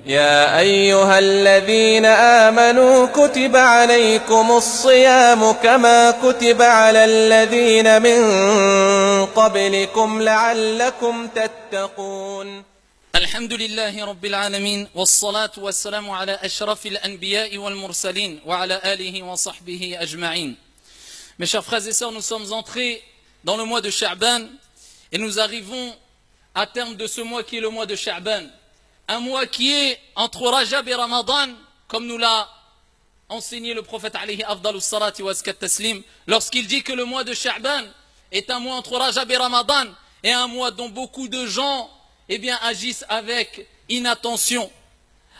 يا أيها الذين آمنوا كتب عليكم الصيام كما كتب على الذين من قبلكم لعلكم تتقون. الحمد لله رب العالمين والصلاة والسلام على أشرف الأنبياء والمرسلين وعلى آله وصحبه أجمعين. Mes chers frères et sœurs, nous sommes entrés dans le mois de Sha'ban et nous arrivons à terme de ce mois qui est le mois de Sha'ban. Un mois qui est entre Rajab et Ramadan, comme nous l'a enseigné le prophète alayhi afdalus salati wa azkat taslim, lorsqu'il dit que le mois de Sha'ban est un mois entre Rajab et Ramadan, et un mois dont beaucoup de gens agissent avec inattention,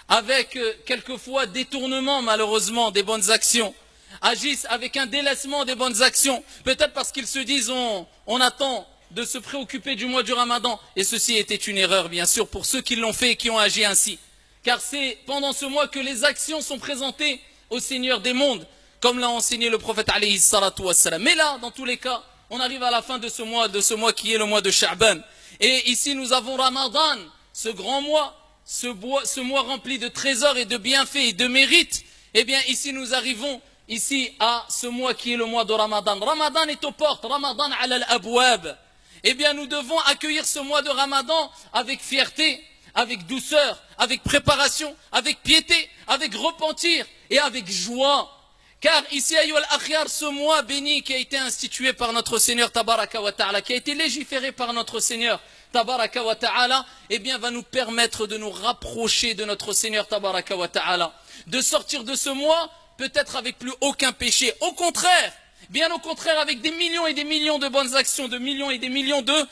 avec quelquefois détournement malheureusement des bonnes actions, agissent avec un délaissement des bonnes actions, peut-être parce qu'ils se disent on attend de se préoccuper du mois du Ramadan, et ceci était une erreur bien sûr pour ceux qui l'ont fait et qui ont agi ainsi, car c'est pendant ce mois que les actions sont présentées au Seigneur des mondes, comme l'a enseigné le prophète alayhi salatu wassalam. Mais là, dans tous les cas, on arrive à la fin de ce mois qui est le mois de Sha'ban, et ici nous avons Ramadan, ce grand mois, ce mois rempli de trésors et de bienfaits et de mérites. Eh bien ici nous arrivons ici à ce mois qui est le mois de Ramadan. Ramadan est aux portes, Ramadan ala al-abwab. Eh bien nous devons accueillir ce mois de Ramadan avec fierté, avec douceur, avec préparation, avec piété, avec repentir et avec joie. Car ici, ayyuhal akhyar, ce mois béni qui a été institué par notre Seigneur Tabaraka wa Ta'ala, qui a été légiféré par notre Seigneur Tabaraka wa Ta'ala, eh bien va nous permettre de nous rapprocher de notre Seigneur Tabaraka wa Ta'ala, de sortir de ce mois peut-être avec plus aucun péché. Au contraire, bien au contraire, avec des millions et des millions de bonnes actions, de millions et des millions de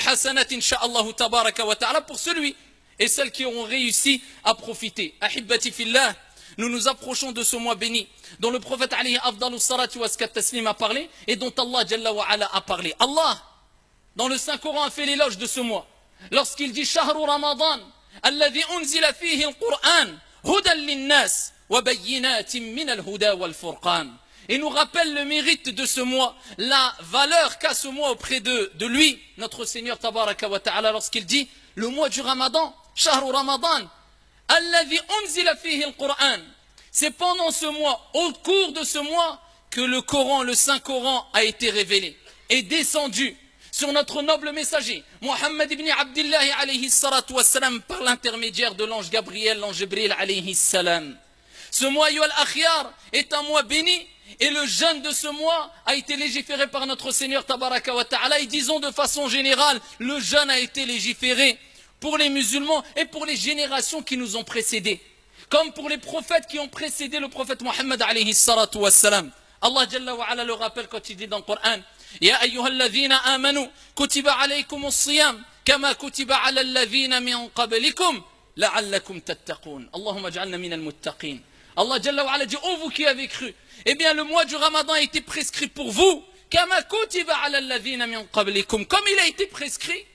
hasanat, insha'Allah tabaraka wa ta'ala, pour celui et celles qui auront réussi à profiter. Ahibbati fillah, nous nous approchons de ce mois béni, dont le prophète alayhi afdalus salati wa azkat taslim a parlé, et dont Allah jalla wa ala a parlé. Allah, dans le Saint-Coran, a fait l'éloge de ce mois, lorsqu'il dit « Shahru Ramadan, alladhi unzila fihi al-Qur'an, hudan lin-nas, wa bayyinatin min al-huda wal-furqan » et nous rappelle le mérite de ce mois, la valeur qu'a ce mois auprès de lui, notre Seigneur Tabaraka wa Ta'ala, lorsqu'il dit le mois du Ramadan, Shahru Ramadan, alladhi unzila fihi al-Qur'an. C'est pendant ce mois, au cours de ce mois, que le Coran, le Saint-Coran a été révélé et descendu sur notre noble messager, Muhammad ibn Abdillahi alayhi salatu wassalam, par l'intermédiaire de l'ange Gabriel, l'ange Jibril alayhi salam. Ce mois, ayyuhal akhyar, est un mois béni. Et le jeûne de ce mois a été légiféré par notre Seigneur Tabaraka wa Ta'ala. Et disons de façon générale, le jeûne a été légiféré pour les musulmans et pour les générations qui nous ont précédés. Comme pour les prophètes qui ont précédé le prophète Muhammad alayhi salatu wassalam. Allah Jalla wa Ala le rappelle quand il dit dans le Coran, Ya ayyuhalladhina amanu, kutiba alaykum as-siyam, kama kutiba ala alladhina min qablikum, la'allakum tattaqun. Allahumma ja'alna min al-muttaqin. Allah Jalla wa Ala dit, oh vous qui avez cru, eh bien le mois du Ramadan a été prescrit pour vous, comme il a été prescrit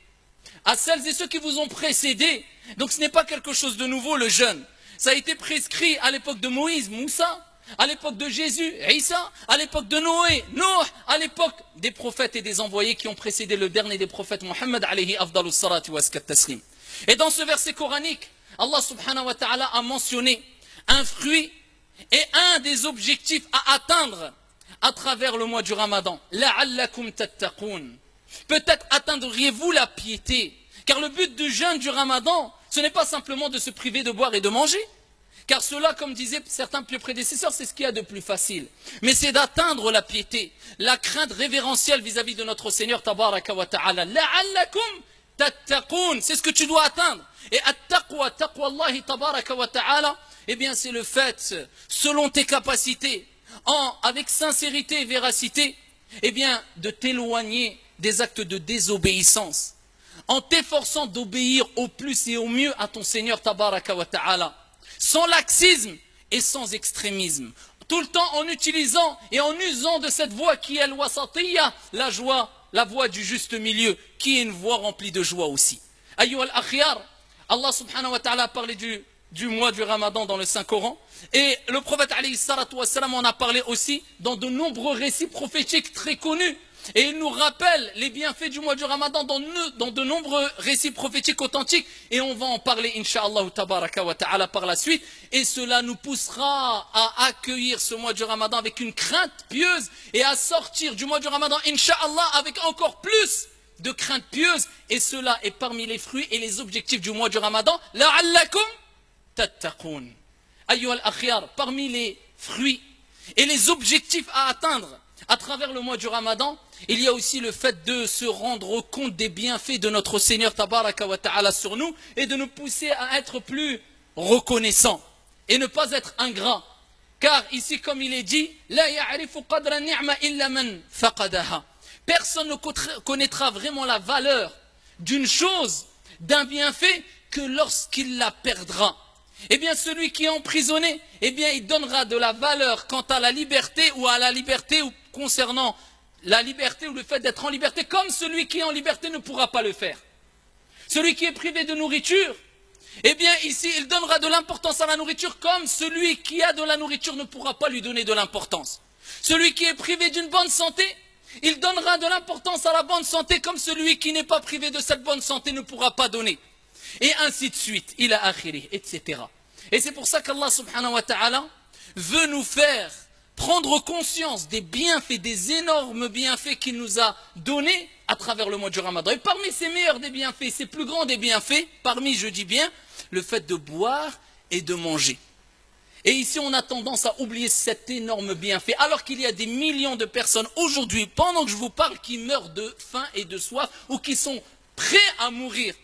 à celles et ceux qui vous ont précédés. Donc ce n'est pas quelque chose de nouveau le jeûne. Ça a été prescrit à l'époque de Moïse, Moussa, à l'époque de Jésus, Isa, à l'époque de Noé, Noé, à l'époque des prophètes et des envoyés qui ont précédé le dernier des prophètes, Muhammad alayhi afdalus salati wa azkat taslim. Et dans ce verset coranique, Allah subhanahu wa ta'ala a mentionné un fruit et un des objectifs à atteindre à travers le mois du Ramadan. La'allakum tattaqun. Peut-être atteindriez-vous la piété. Car le but du jeûne du Ramadan, ce n'est pas simplement de se priver de boire et de manger. Car cela, comme disaient certains plus prédécesseurs, c'est ce qu'il y a de plus facile. Mais c'est d'atteindre la piété, la crainte révérentielle vis-à-vis de notre Seigneur Tabaraka wa Ta'ala. La'allakum tattaqun. C'est ce que tu dois atteindre. Et at-taqwa, taqwa Allah Tabaraka wa Ta'ala, eh bien c'est le fait, selon tes capacités, avec sincérité et véracité, eh bien de t'éloigner des actes de désobéissance, en t'efforçant d'obéir au plus et au mieux à ton Seigneur Tabaraka wa Ta'ala, sans laxisme et sans extrémisme, tout le temps en utilisant et en usant de cette voie qui est al-wasatiyya, la joie, la voie du juste milieu, qui est une voie remplie de joie aussi. Ayyuhal akhyar, Allah subhanahu wa ta'ala a parlé du mois du Ramadan dans le Saint-Coran, et le prophète alayhi salatu wassalam en a parlé aussi dans de nombreux récits prophétiques très connus, Et il nous rappelle les bienfaits du mois du Ramadan dans de nombreux récits prophétiques authentiques. Et on va en parler, Inch'Allah tabaraka wa ta'ala, par la suite. Et cela nous poussera à accueillir ce mois du Ramadan avec une crainte pieuse et à sortir du mois du Ramadan, Inch'Allah, avec encore plus de crainte pieuse. Et cela est parmi les fruits et les objectifs du mois du Ramadan. La'allakum tattaqoun. Ayyuha al-akhyar, parmi les fruits et les objectifs à atteindre à travers le mois du Ramadan, il y a aussi le fait de se rendre compte des bienfaits de notre Seigneur Tabaraka wa Ta'ala sur nous et de nous pousser à être plus reconnaissants et ne pas être ingrats. Car ici, comme il est dit, La ya'rifu qadra ni'ma illa man faqadaha. Personne ne connaîtra vraiment la valeur d'une chose, d'un bienfait, que lorsqu'il la perdra. Eh bien, celui qui est emprisonné, eh bien, il donnera de la valeur quant à la liberté ou à la liberté ou concernant la liberté ou le fait d'être en liberté, comme celui qui est en liberté ne pourra pas le faire. Celui qui est privé de nourriture, eh bien, ici, il donnera de l'importance à la nourriture, comme celui qui a de la nourriture ne pourra pas lui donner de l'importance. Celui qui est privé d'une bonne santé, il donnera de l'importance à la bonne santé, comme celui qui n'est pas privé de cette bonne santé ne pourra pas donner. Et ainsi de suite, il a akhiri, etc. Et c'est pour ça qu'Allah subhanahu wa ta'ala veut nous faire prendre conscience des bienfaits, des énormes bienfaits qu'il nous a donnés à travers le mois du Ramadan. Et parmi ces meilleurs des bienfaits, ces plus grands des bienfaits, parmi, je dis bien, le fait de boire et de manger. Et ici, on a tendance à oublier cet énorme bienfait, alors qu'il y a des millions de personnes aujourd'hui, pendant que je vous parle, qui meurent de faim et de soif, ou qui sont prêts à mourir,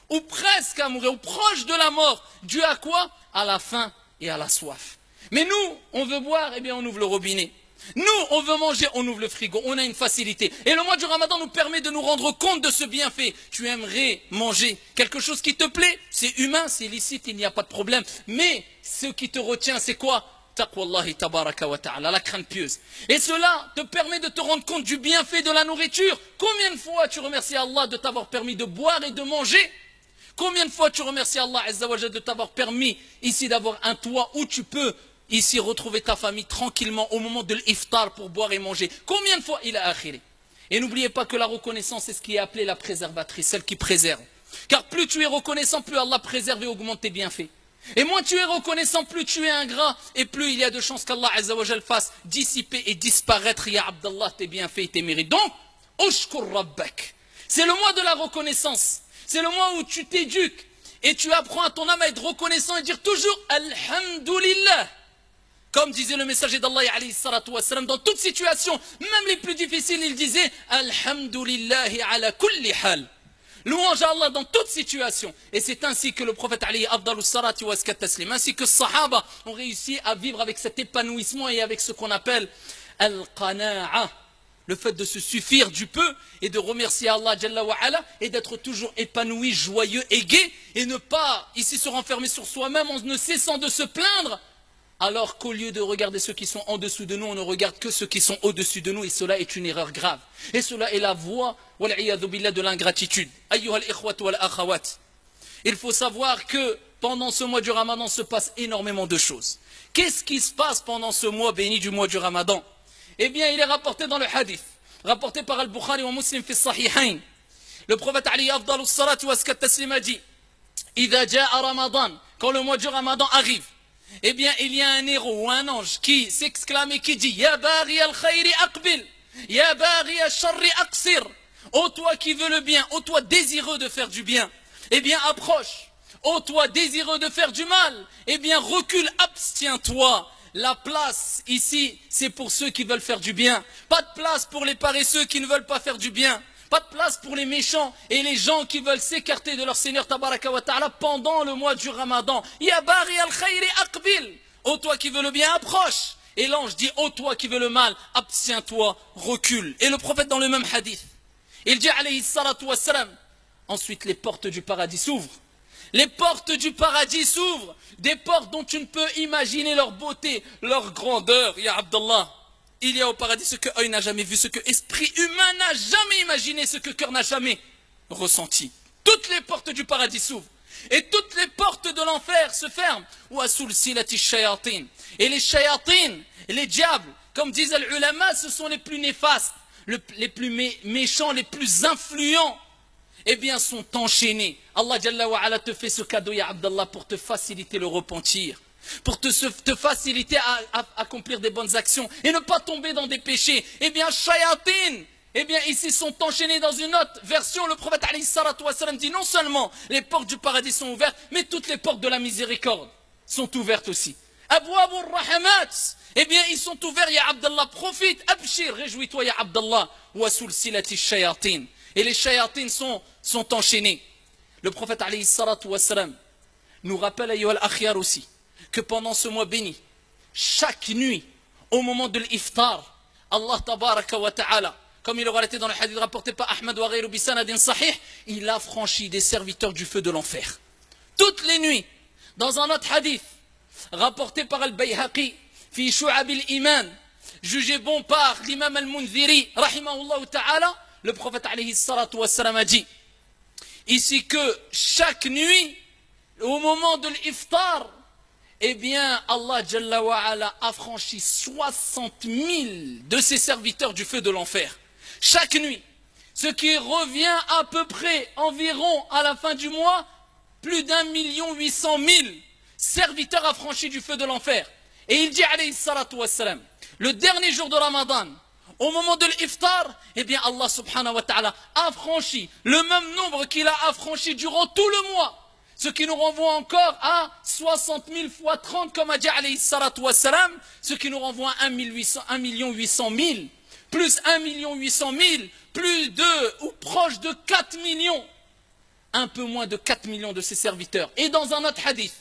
ou presque à mourir, ou proches de la mort, dû à quoi? À la faim et à la soif. Mais nous, on veut boire, eh bien on ouvre le robinet. Nous, on veut manger, on ouvre le frigo, on a une facilité. Et le mois du Ramadan nous permet de nous rendre compte de ce bienfait. Tu aimerais manger quelque chose qui te plaît, c'est humain, c'est licite, il n'y a pas de problème. Mais ce qui te retient, c'est quoi? Taqwallahi tabaraka wa ta'ala, la crainte pieuse. Et cela te permet de te rendre compte du bienfait de la nourriture. Combien de fois tu remercies Allah de t'avoir permis de boire et de manger? Combien de fois tu remercies Allah Azza wa Jalla de t'avoir permis ici d'avoir un toit où tu peux ici retrouver ta famille tranquillement au moment de l'iftar pour boire et manger? Combien de fois il a akhiri? Et n'oubliez pas que la reconnaissance est ce qui est appelé la préservatrice, celle qui préserve. Car plus tu es reconnaissant, plus Allah préserve et augmente tes bienfaits. Et moins tu es reconnaissant, plus tu es ingrat, et plus il y a de chances qu'Allah Azza wa Jalla fasse dissiper et disparaître, ya Abdallah, tes bienfaits et tes mérites. Donc, ushkur rabbak. C'est le mois de la reconnaissance. C'est le mois où tu t'éduques et tu apprends à ton âme à être reconnaissant et dire toujours Alhamdulillah. Comme disait le messager d'Allah alayhi salatu wassalam, dans toute situation, même les plus difficiles, il disait Alhamdulillahi ala kulli hal. Louange à Allah dans toute situation. Et c'est ainsi que le prophète alayhi afdalus salati wa askat taslim, ainsi que Sahaba ont réussi à vivre avec cet épanouissement et avec ce qu'on appelle al-qana'a. Le fait de se suffire du peu et de remercier Allah Jalla wa Ala et d'être toujours épanoui, joyeux et gai et ne pas ici se renfermer sur soi-même en ne cessant de se plaindre, alors qu'au lieu de regarder ceux qui sont en dessous de nous, on ne regarde que ceux qui sont au-dessus de nous, et cela est une erreur grave. Et cela est la voie de l'ingratitude. Ayyuha al-ikhwat wal akhawat. Il faut savoir que pendant ce mois du Ramadan se passe énormément de choses. Qu'est-ce qui se passe pendant ce mois béni du mois du Ramadan? Eh bien, il est rapporté dans le hadith, rapporté par Al-Bukhari wa Muslim fi Sahihain. Le prophète alayhi afdalus salatu wa askat taslim a dit Idha ja'a Ramadan, quand le mois du Ramadan arrive, eh bien, il y a un héros ou un ange qui s'exclame et qui dit Ya baghi al-khayri aqbil, Ya baghi al-sharri aqsir. Ô toi qui veux le bien, ô toi désireux de faire du bien, eh bien, approche. Ô toi désireux de faire du mal, eh bien, recule, abstiens-toi. La place ici, c'est pour ceux qui veulent faire du bien. Pas de place pour les paresseux qui ne veulent pas faire du bien. Pas de place pour les méchants et les gens qui veulent s'écarter de leur Seigneur Tabaraka wa Ta'ala pendant le mois du Ramadan. Ya bari al-khayri aqbil. Ô toi qui veux le bien, approche. Et l'ange dit, ô toi qui veux le mal, abstiens-toi, recule. Et le prophète dans le même hadith, il dit alayhi salatu wassalam, ensuite les portes du paradis s'ouvrent. Les portes du paradis s'ouvrent, des portes dont tu ne peux imaginer leur beauté, leur grandeur. Ya Abdallah, il y a au paradis ce que œil n'a jamais vu, ce que esprit humain n'a jamais imaginé, ce que cœur n'a jamais ressenti. Toutes les portes du paradis s'ouvrent et toutes les portes de l'enfer se ferment. Et les shayatines, les diables, comme disent les ulama, ce sont les plus néfastes. les plus méchants, les plus influents, eh bien, sont enchaînés. Allah Jalla wa Ala te fait ce cadeau, ya Abdallah, pour te faciliter le repentir, pour te faciliter à accomplir des bonnes actions et ne pas tomber dans des péchés. Eh bien, shayatin, eh bien, ici sont enchaînés dans une autre version. Le prophète alayhi salatu wa salam dit non seulement les portes du paradis sont ouvertes, mais toutes les portes de la miséricorde sont ouvertes aussi. Abwabur Rahamat, eh bien, ils sont ouverts, ya Abdallah, profite, abshir, réjouis-toi, ya Abdallah, wa sulsilati shayatin. Et les shayatines sont enchaînés. Le prophète alayhi salatu wa salam nous rappelle, ayyuhal akhyar aussi, que pendant ce mois béni, chaque nuit, au moment de l'iftar, Allah tabaraka wa ta'ala, comme il aura été dans le hadith rapporté par Ahmad wa ghayru bisanadin sahih, il a franchi des serviteurs du feu de l'enfer. Toutes les nuits, dans un autre hadith, rapporté par Al-Bayhaqi, fi Shu'ab al-Iman, jugé bon par l'imam Al-Munziri, rahimahullah ta'ala, le prophète alayhi salatu wa salam a dit ici que chaque nuit, au moment de l'iftar, eh bien, Allah Jalla wa Ala a franchi 60 000 de ses serviteurs du feu de l'enfer. Chaque nuit. Ce qui revient à peu près environ à la fin du mois, plus d'1,8 million serviteurs affranchis du feu de l'enfer. Et il dit alayhi salatu wa salam, le dernier jour de Ramadan, au moment de l'iftar, eh bien Allah subhanahu wa ta'ala a franchi le même nombre qu'il a affranchi durant tout le mois. Ce qui nous renvoie encore à 60 000 fois 30, comme a dit alayhi salatu wa salam, ce qui nous renvoie à 1,8 million, plus 1,8 million, plus de, ou proche de 4 millions, un peu moins de 4 millions de ses serviteurs. Et dans un autre hadith,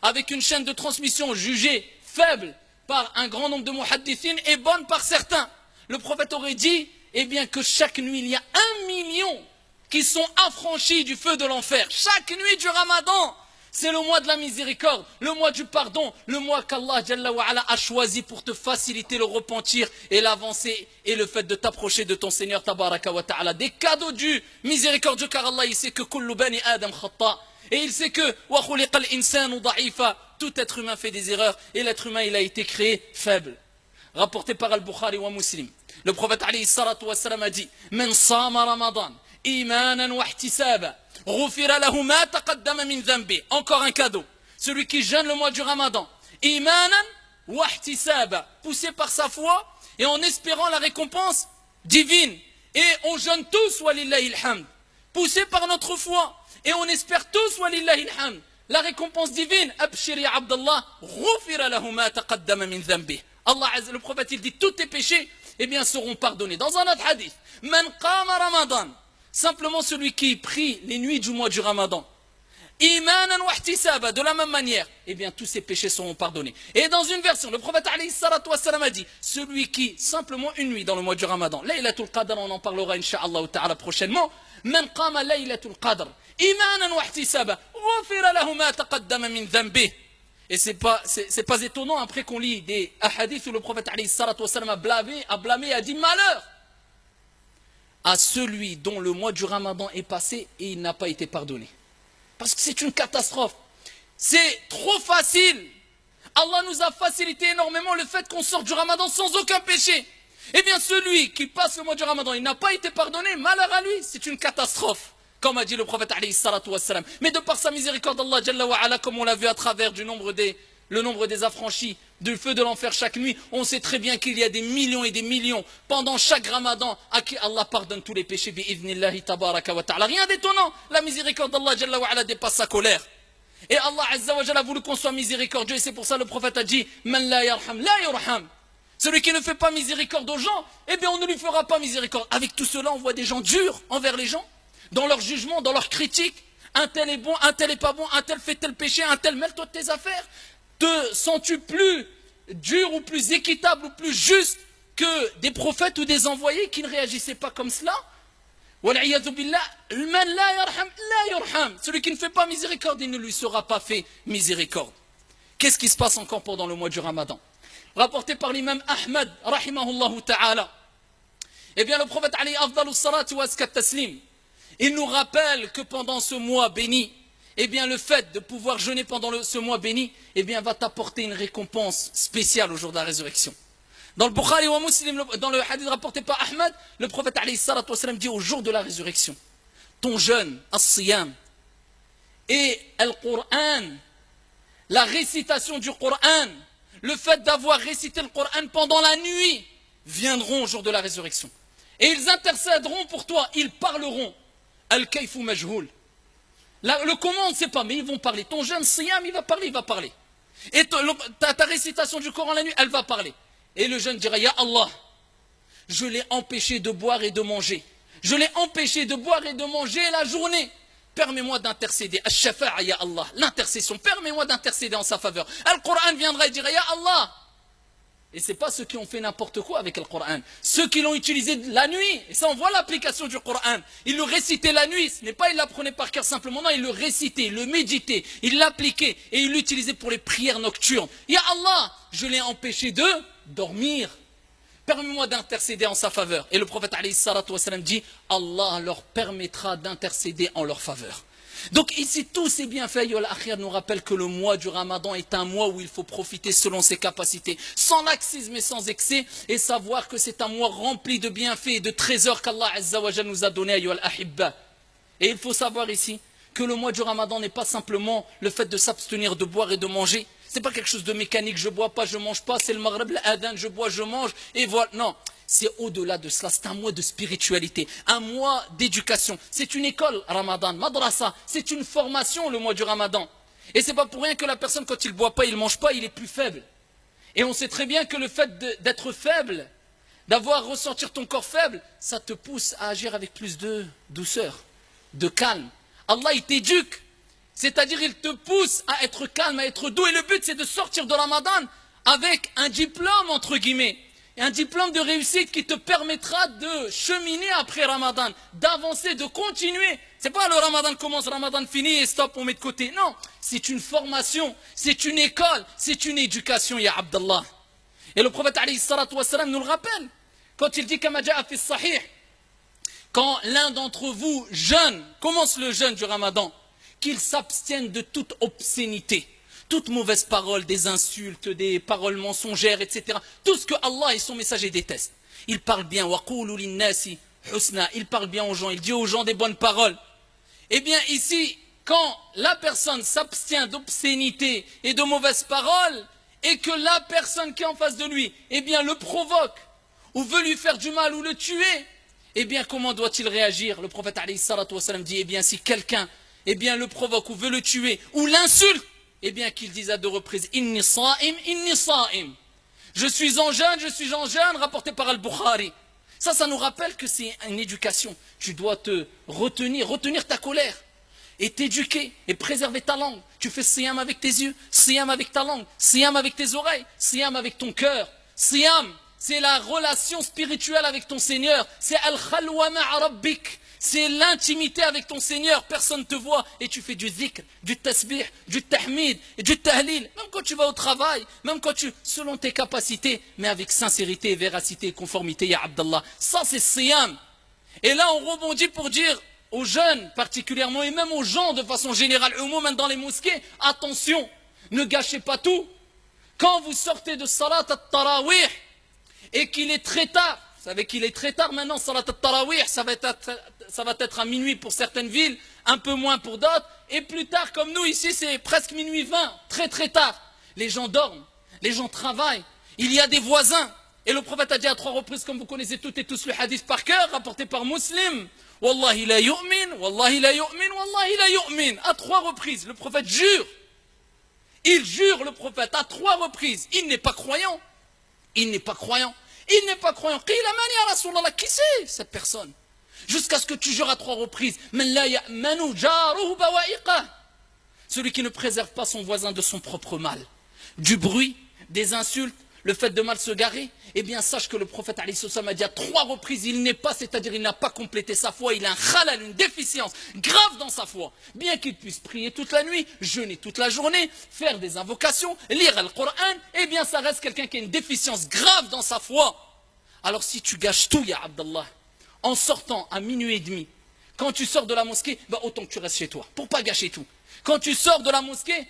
avec une chaîne de transmission jugée faible par un grand nombre de muhaddithines et bonne par certains, le prophète aurait dit, eh bien, que chaque nuit, il y a 1 million qui sont affranchis du feu de l'enfer. Chaque nuit du Ramadan, c'est le mois de la miséricorde, le mois du pardon, le mois qu'Allah Jalla wa Ala a choisi pour te faciliter le repentir et l'avancée et le fait de t'approcher de ton Seigneur Tabaraka wa Ta'ala. Des cadeaux du miséricordieux, car Allah, il sait que kullu bani Adam khata. Et il sait que wa khuliqal insanu da'ifa. Tout être humain fait des erreurs et l'être humain, il a été créé faible. Rapporté par Al-Bukhari wa Muslim. Le prophète alayhi salatu wa salam a dit Man sama Ramadan imanan wa ihtisaba ghufira lahu ma taqaddama min dhanbi. Encore un cadeau. Celui qui jeûne le mois du Ramadan, imanan wa ihtisaba, poussé par sa foi et en espérant la récompense divine. Et on jeûne tous, walillahi alhamd, poussé par notre foi et on espère tous, walillahi alhamd, la récompense divine. Abshir ya Abdallah, ghufira lahu ma taqaddama min dhanbi. Allah, le prophète, il dit tous tes péchés, eh bien, seront pardonnés. Dans un autre hadith, Man qama Ramadan, simplement celui qui prie les nuits du mois du Ramadan, imanan wa ihtisaba, de la même manière, eh bien, tous ses péchés seront pardonnés. Et dans une version, le prophète alayhi salatu wa salam a dit, celui qui, simplement une nuit dans le mois du Ramadan, Laylatul Qadr, on en parlera incha'Allah ta'ala prochainement, Man qama Laylatul Qadr, imanan wa ihtisaba, ghufira lahu ma taqaddama min dhanbih. Et c'est pas étonnant après qu'on lit des hadiths où le prophète alayhi salatu wa salam a blâmé et a dit malheur à celui dont le mois du Ramadan est passé et il n'a pas été pardonné. Parce que c'est une catastrophe. C'est trop facile. Allah nous a facilité énormément le fait qu'on sorte du Ramadan sans aucun péché. Eh bien celui qui passe le mois du Ramadan, il n'a pas été pardonné, malheur à lui, c'est une catastrophe. Comme a dit le prophète alayhi salatu wa salam. Mais de par sa miséricorde, Allah Jalla wa Ala, comme on l'a vu à travers le nombre des affranchis du feu de l'enfer chaque nuit, on sait très bien qu'il y a des millions et des millions pendant chaque Ramadan à qui Allah pardonne tous les péchés bi'idhnillahi tabaraka wa ta'ala. Rien d'étonnant, la miséricorde d'Allah Jalla wa Ala dépasse sa colère. Et Allah Azza wa Jalla a voulu qu'on soit miséricordieux et c'est pour ça le prophète a dit Man la yarham la yurham. Celui qui ne fait pas miséricorde aux gens, eh bien on ne lui fera pas miséricorde. Avec tout cela, on voit des gens durs envers les gens. Dans leur jugement, dans leur critique, un tel est bon, un tel est pas bon, un tel fait tel péché, un tel mêle-toi de tes affaires. Te sens-tu plus dur ou plus équitable ou plus juste que des prophètes ou des envoyés qui ne réagissaient pas comme cela? Celui qui ne fait pas miséricorde, il ne lui sera pas fait miséricorde. Qu'est-ce qui se passe encore pendant le mois du Ramadan? Rapporté par l'imam Ahmad, rahimahullah ta'ala. Eh bien le prophète alayhi afdalus salatu wa azka taslim, il nous rappelle que pendant ce mois béni, eh bien le fait de pouvoir jeûner pendant ce mois béni, eh bien va t'apporter une récompense spéciale au jour de la résurrection. Dans le Bukhari ou Muslim, dans le hadith rapporté par Ahmed, le prophète alayhi salatu wa sallam dit au jour de la résurrection, ton jeûne, as-siyam, et al-Qur'an, la récitation du Qur'an, le fait d'avoir récité le Qur'an pendant la nuit, viendront au jour de la résurrection. Et ils intercéderont pour toi, ils parleront. Al-kayfu majhoul. Le comment on ne sait pas, mais ils vont parler. Ton jeune siyam, il va parler. Et ta récitation du Coran la nuit, elle va parler. Et le jeune dira, Ya Allah, je l'ai empêché de boire et de manger. Je l'ai empêché de boire et de manger la journée. Permets-moi d'intercéder. Al-shafa'a, Ya Allah. L'intercession, permets-moi d'intercéder en sa faveur. Al-Qur'an viendra et dira, Ya Allah. Et ce n'est pas ceux qui ont fait n'importe quoi avec le Coran. Ceux qui l'ont utilisé la nuit. Et ça, on voit l'application du Coran. Ils le récitaient la nuit. Ce n'est pas ils l'apprenaient par cœur simplement. Non, ils le récitaient, ils le méditaient, ils l'appliquaient. Et ils l'utilisaient pour les prières nocturnes. Ya Allah, je l'ai empêché de dormir. Permets-moi d'intercéder en sa faveur. Et le prophète alayhi salatu wa sallam dit, Allah leur permettra d'intercéder en leur faveur. Donc ici, tous ces bienfaits, Yol Akhir nous rappelle que le mois du Ramadan est un mois où il faut profiter selon ses capacités, sans laxisme et sans excès, et savoir que c'est un mois rempli de bienfaits et de trésors qu'Allah Azza wa Jalla nous a donnés à Yol Ahibba. Et il faut savoir ici que le mois du Ramadan n'est pas simplement le fait de s'abstenir de boire et de manger. C'est pas quelque chose de mécanique, je bois pas, je mange pas, c'est le maghreb, l'adhan, je bois, je mange, et voilà. Non. C'est au-delà de cela, c'est un mois de spiritualité, un mois d'éducation. C'est une école, Ramadan, madrasa, c'est une formation, le mois du Ramadan. Et c'est pas pour rien que la personne, quand il ne boit pas, il ne mange pas, il est plus faible. Et on sait très bien que le fait d'être faible, d'avoir ressentir ton corps faible, ça te pousse à agir avec plus de douceur, de calme. Allah, il t'éduque, c'est-à-dire il te pousse à être calme, à être doux. Et le but, c'est de sortir de Ramadan avec un diplôme, entre guillemets. Et un diplôme de réussite qui te permettra de cheminer après Ramadan, d'avancer, de continuer. C'est pas le Ramadan commence, Ramadan finit et stop, on met de côté. Non, c'est une formation, c'est une école, c'est une éducation, ya Abdallah. Et le prophète alayhi salatu wa sallam nous le rappelle. Quand il dit, kama ja'a fi sahih, quand l'un d'entre vous jeûne, commence le jeûne du Ramadan, qu'il s'abstienne de toute obscénité. Toute mauvaise parole, des insultes, des paroles mensongères, etc. Tout ce que Allah et son messager détestent. Il parle bien. Il parle bien aux gens. Il dit aux gens des bonnes paroles. Eh bien ici, quand la personne s'abstient d'obscénité et de mauvaises paroles, et que la personne qui est en face de lui, eh bien le provoque, ou veut lui faire du mal, ou le tuer, eh bien comment doit-il réagir? Le prophète alayhi salatu wa sallam dit, eh bien si quelqu'un, eh bien le provoque, ou veut le tuer, ou l'insulte, eh bien qu'il dise à deux reprises, inni sa'im, inni sa'im. Je suis en jeûne, rapporté par Al-Bukhari. Ça nous rappelle que c'est une éducation. Tu dois te retenir ta colère, et t'éduquer, et préserver ta langue. Tu fais siyam avec tes yeux, siyam avec ta langue, siyam avec tes oreilles, siyam avec ton cœur. Siyam, c'est la relation spirituelle avec ton Seigneur. C'est al-khalwa ma'a rabbik. C'est l'intimité avec ton Seigneur, personne ne te voit et tu fais du zikr, du tasbih, du tahmid, du tahlil, même quand tu vas au travail, même quand selon tes capacités, mais avec sincérité, véracité et conformité, ya Abdallah. Ça c'est siyam. Et là on rebondit pour dire aux jeunes particulièrement et même aux gens de façon générale, même dans les mosquées, attention, ne gâchez pas tout. Quand vous sortez de salat at-tarawih et qu'il est très tard, vous savez qu'il est très tard maintenant, salat al-tarawih, ça va être à minuit pour certaines villes, un peu moins pour d'autres, et plus tard, comme nous ici, c'est presque minuit 20, très très tard. Les gens dorment, les gens travaillent, il y a des voisins. Et le prophète a dit à 3 reprises, comme vous connaissez toutes et tous le hadith par cœur, rapporté par Muslim, Wallahi la yu'min, Wallahi la yu'min, Wallahi la yu'min. À 3 reprises, le prophète jure. Il jure, le prophète, à 3 reprises. Il n'est pas croyant. Il n'est pas croyant. Il n'est pas croyant. Qui c'est cette personne? Jusqu'à ce que tu jures à 3 reprises. Celui qui ne préserve pas son voisin de son propre mal. Du bruit, des insultes, le fait de mal se garer. Eh bien sache que le prophète alayhi salam a dit à 3 reprises, il n'est pas, c'est-à-dire il n'a pas complété sa foi. Il a un khalal, une déficience grave dans sa foi. Bien qu'il puisse prier toute la nuit, jeûner toute la journée, faire des invocations, lire le Coran, eh bien ça reste quelqu'un qui a une déficience grave dans sa foi. Alors si tu gâches tout, ya Abdallah, en sortant à minuit et demi, quand tu sors de la mosquée, autant que tu restes chez toi, pour pas gâcher tout. Quand tu sors de la mosquée,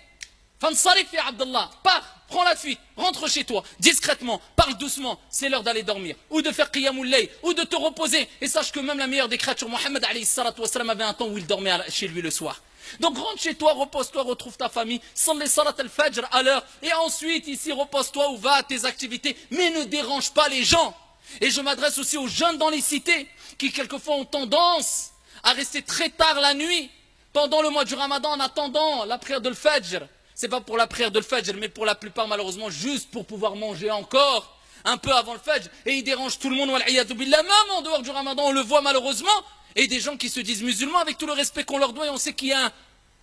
Fansarif ya Abdallah, pars, prends la fuite, rentre chez toi, discrètement, parle doucement, c'est l'heure d'aller dormir, ou de faire qiyamul layl, ou de te reposer. Et sache que même la meilleure des créatures, Mohammed alayhi salatu wassalam, avait un temps où il dormait chez lui le soir. Donc rentre chez toi, repose-toi, retrouve ta famille, salli salat al-fajr à l'heure, et ensuite ici repose-toi ou va à tes activités, mais ne dérange pas les gens. Et je m'adresse aussi aux jeunes dans les cités, qui quelquefois ont tendance à rester très tard la nuit, pendant le mois du Ramadan, en attendant la prière de l'Fajr. C'est pas pour la prière de l'Fajr, mais pour la plupart malheureusement juste pour pouvoir manger encore un peu avant le Fajr. Et ils dérangent tout le monde, wal'iyadu billah, même en dehors du Ramadan, on le voit malheureusement. Et des gens qui se disent musulmans avec tout le respect qu'on leur doit, et on sait qu'il y a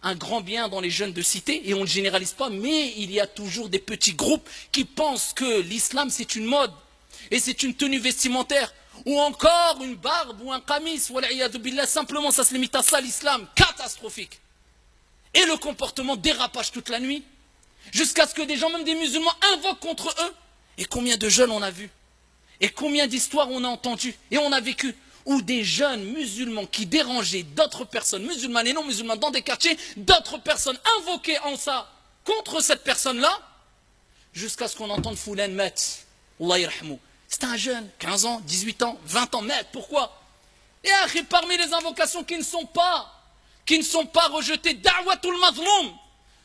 un grand bien dans les jeunes de cité, et on ne généralise pas, mais il y a toujours des petits groupes qui pensent que l'islam c'est une mode, et c'est une tenue vestimentaire, ou encore une barbe ou un qamis, wal'iyadu billah, simplement ça se limite à ça l'islam, catastrophique. Et le comportement dérapage toute la nuit, jusqu'à ce que des gens, même des musulmans, invoquent contre eux. Et combien de jeunes on a vu, et combien d'histoires on a entendues, et on a vécu, où des jeunes musulmans qui dérangeaient d'autres personnes, musulmanes et non musulmanes, dans des quartiers, d'autres personnes invoquaient en ça, contre cette personne-là, jusqu'à ce qu'on entende Foulan Met, Allah yarhamou. C'est un jeune, 15 ans, 18 ans, 20 ans, Met, pourquoi? Et parmi les invocations qui ne sont pas rejetées, Da'watul Mazloum,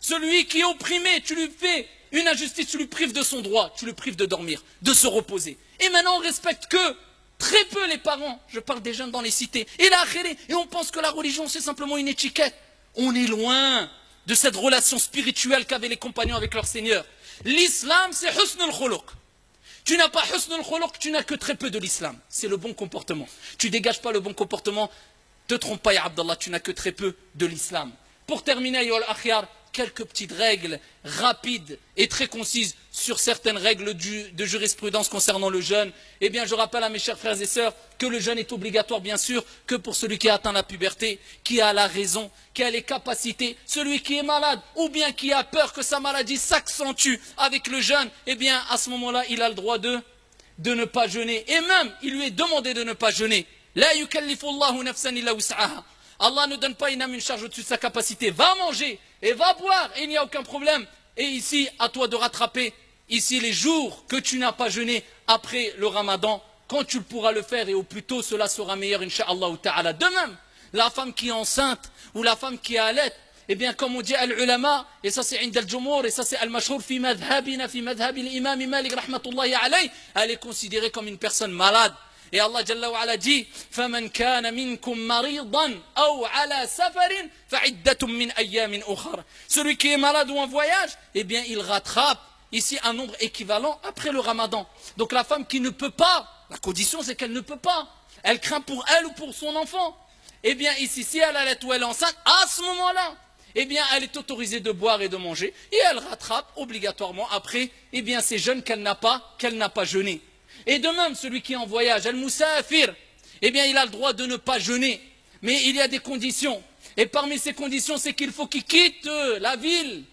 celui qui est opprimé, tu lui fais une injustice, tu lui prives de son droit, tu le prives de dormir, de se reposer. Et maintenant on respecte que très peu les parents, je parle des jeunes dans les cités, et on pense que la religion c'est simplement une étiquette. On est loin de cette relation spirituelle qu'avaient les compagnons avec leur Seigneur. L'islam c'est husnul khuluq. Tu n'as pas husnul khuluq, tu n'as que très peu de l'islam. C'est le bon comportement. Tu dégages pas le bon comportement, te trompe pas ya Abdallah, tu n'as que très peu de l'islam. Pour terminer, ayyuhal akhyar, quelques petites règles rapides et très concises sur certaines règles de jurisprudence concernant le jeûne. Eh bien, je rappelle à mes chers frères et sœurs que le jeûne est obligatoire, bien sûr, que pour celui qui a atteint la puberté, qui a la raison, qui a les capacités, celui qui est malade ou bien qui a peur que sa maladie s'accentue avec le jeûne, eh bien, à ce moment-là, il a le droit de ne pas jeûner. Et même, il lui est demandé de ne pas jeûner. La yukallifu Allahu nafsan illa wus'aha. Allah ne donne pas une âme une charge au-dessus de sa capacité. Va manger et va boire et il n'y a aucun problème. Et ici, à toi de rattraper ici les jours que tu n'as pas jeûné après le Ramadan, quand tu pourras le faire et au plus tôt cela sera meilleur, incha'Allah ta'ala. De même, la femme qui est enceinte ou la femme qui est à l'aide, eh bien comme on dit al-ulama, et ça c'est Inda al-Jumhur, et ça c'est al-Mashhur fi madhabina, fi madhabi l'imam Malik rahmatullahi alayh, elle est considérée comme une personne malade. Et Allah Jalla wa Ala dit فَمَنْ كَانَ مِنْكُمْ مَرِيضًا أَوْ عَلَى سَفَرٍ فَعِدَّةٌ مِنْ أَيَّامٍ أُخَرٍ. Celui qui est malade ou en voyage, eh bien il rattrape ici un nombre équivalent après le Ramadan. Donc la femme qui ne peut pas, la condition c'est qu'elle ne peut pas, elle craint pour elle ou pour son enfant. Eh bien ici, si elle allait ou elle est enceinte, à ce moment-là, eh bien elle est autorisée de boire et de manger et elle rattrape obligatoirement après, eh bien ces jeûnes qu'elle n'a pas jeûné. Et de même, celui qui est en voyage, al-Musafir, eh bien, il a le droit de ne pas jeûner. Mais il y a des conditions. Et parmi ces conditions, c'est qu'il faut qu'il quitte la ville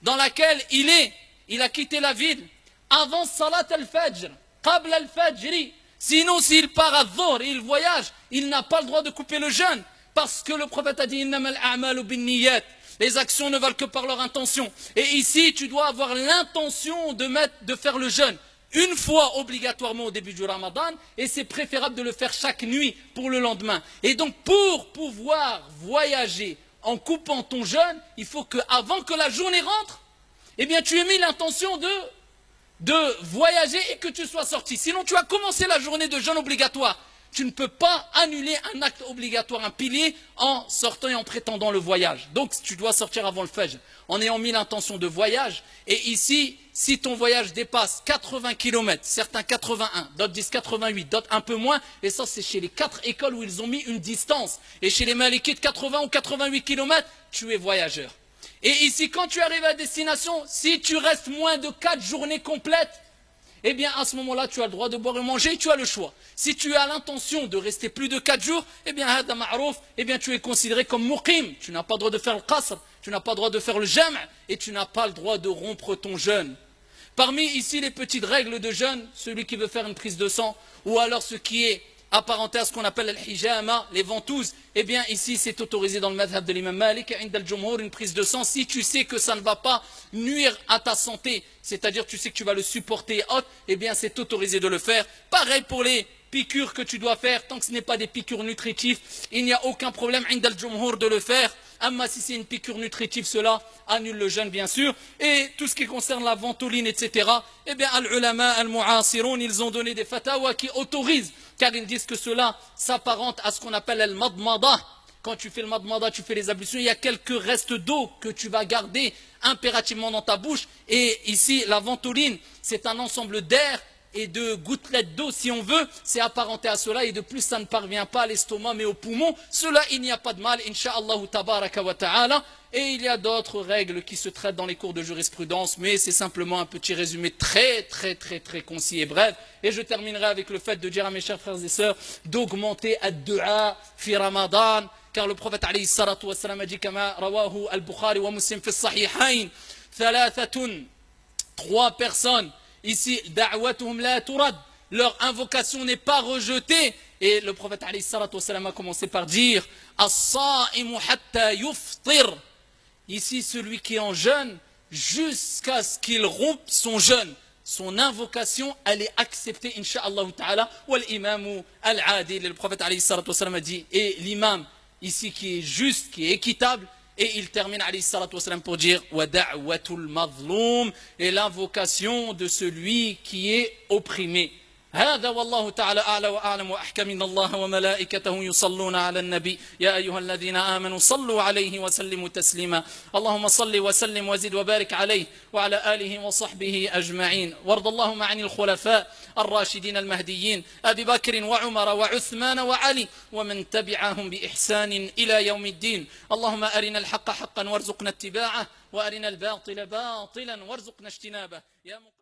dans laquelle il est. Il a quitté la ville avant Salat al-Fajr, Qabla al-Fajri. Sinon, s'il part à Dhuhr et il voyage, il n'a pas le droit de couper le jeûne. Parce que le prophète a dit, Innamal a'malu binniyat. Les actions ne valent que par leur intention. Et ici, tu dois avoir l'intention de faire le jeûne. Une fois obligatoirement au début du Ramadan, et c'est préférable de le faire chaque nuit pour le lendemain. Et donc pour pouvoir voyager en coupant ton jeûne, il faut qu'avant que la journée rentre, eh bien tu aies mis l'intention de voyager et que tu sois sorti. Sinon tu as commencé la journée de jeûne obligatoire. Tu ne peux pas annuler un acte obligatoire, un pilier, en sortant et en prétendant le voyage. Donc tu dois sortir avant le Fajr, en ayant mis l'intention de voyage. Et ici, si ton voyage dépasse 80 km, certains 81, d'autres disent 88, d'autres un peu moins, et ça c'est chez les 4 écoles où ils ont mis une distance. Et chez les Malikites, 80 ou 88 km, tu es voyageur. Et ici, quand tu arrives à destination, si tu restes moins de 4 journées complètes, eh bien à ce moment-là, tu as le droit de boire et manger, tu as le choix. Si tu as l'intention de rester plus de 4 jours, eh bien, hada ma'rouf, eh bien tu es considéré comme muqim. Tu n'as pas le droit de faire le qasr, tu n'as pas le droit de faire le jam' et tu n'as pas le droit de rompre ton jeûne. Parmi ici les petites règles de jeûne, celui qui veut faire une prise de sang, ou alors ce qui est apparenté à ce qu'on appelle al-hijama, les ventouses, eh bien ici c'est autorisé dans le madhab de l'imam Malik, عند الجمهور, une prise de sang, si tu sais que ça ne va pas nuire à ta santé, c'est-à-dire tu sais que tu vas le supporter haute, eh bien c'est autorisé de le faire. Pareil pour les piqûres que tu dois faire, tant que ce n'est pas des piqûres nutritives, il n'y a aucun problème عند الجمهور de le faire. Amma si c'est une piqûre nutritive, cela annule le jeûne bien sûr. Et tout ce qui concerne la ventoline, etc., eh bien al-ulama al-mu'asiroun, ils ont donné des fatawas qui autorisent, car ils disent que cela s'apparente à ce qu'on appelle al-madmada. Quand tu fais le madmada, tu fais les ablutions, il y a quelques restes d'eau que tu vas garder impérativement dans ta bouche. Et ici, la ventoline, c'est un ensemble d'air et de gouttelettes d'eau, si on veut, c'est apparenté à cela, et de plus ça ne parvient pas à l'estomac mais aux poumons. Cela, il n'y a pas de mal, insha'Allah tabaraka wa ta'ala. Et il y a d'autres règles qui se traitent dans les cours de jurisprudence, mais c'est simplement un petit résumé très concis et bref. Et je terminerai avec le fait de dire à mes chers frères et sœurs d'augmenter ad-du'a fi Ramadan, car le prophète alayhi salatu wa salam a dit, kama rawahu al-Bukhari wa Muslim fi as-sahihayn, thalathatun, 3 personnes, ici, da'watuhum la turad, leur invocation n'est pas rejetée. Et le prophète alayhi salatu wa salam a commencé par dire, as-sa'imu hatta yuftir, ici celui qui est en jeûne jusqu'à ce qu'il rompe son jeûne, son invocation elle est acceptée insha'Allah ta'ala. Wal imamu al-adil, le prophète alayhi salatu wa salam a dit, et l'imam ici qui est juste, qui est équitable. Et il termine alayhi salatu wa salam pour dire wa da'watul mazloum, et l'invocation de celui qui est opprimé. هذا والله تعالى أعلى وأعلم وأحكم. إن الله وملائكته يصلون على النبي يا أيها الذين آمنوا صلوا عليه وسلموا تسليما. اللهم صل وسلم وزد وبارك عليه وعلى آله وصحبه أجمعين. وارض اللهم عن الخلفاء الراشدين المهديين أبي بكر وعمر وعثمان وعلي ومن تبعهم بإحسان إلى يوم الدين. اللهم أرنا الحق حقا وارزقنا اتباعه وأرنا الباطل باطلا وارزقنا اجتنابه.